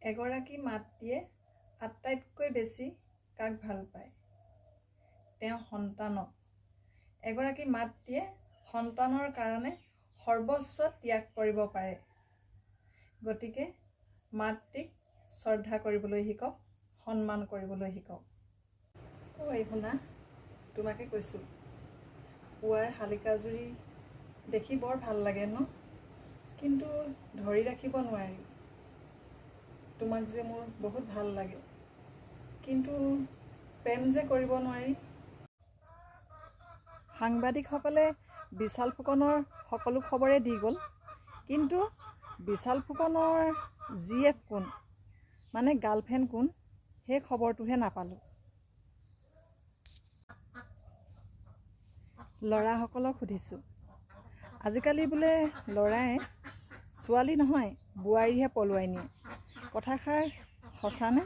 এগৰাকী মাতৃয়ে আটাইতকৈ বেছি কাক ভাল পায়? তেওঁ সন্তানক। এগৰাকী মাতৃয়ে সন্তানৰ কাৰণে সৰ্বস্ব ত্যাগ কৰিব পাৰে। গতিকে মাতৃক শ্ৰদ্ধা কৰিবলৈ শিকক, সন্মান কৰিবলৈ শিকক। ঐ শুনা, তোমাকে কৈছোঁ, পুৱাৰ শালিকাজুৰি দেখি বৰ ভাল লাগে ন? কিন্তু ধৰি ৰাখিব নোৱাৰি। তোমাক যে মোৰ বহুত ভাল লাগে, কিন্তু প্ৰেম যে কৰিব নোৱাৰি। সাংবাদিকসকলে বিশাল ফুকনৰ সকলো খবৰে দি গ'ল, কিন্তু বিশাল ফুকনৰ GF কোন, মানে গাৰ্লফ্ৰেণ্ড কোন, সেই খবৰটোহে নাপালোঁ। ল'ৰাসকলক সুধিছোঁ, আজিকালি বোলে ল'ৰাই ছোৱালী নহয় বোৱাৰীহে পলুৱাই নিয়ে, কথাষাৰ সঁচানে?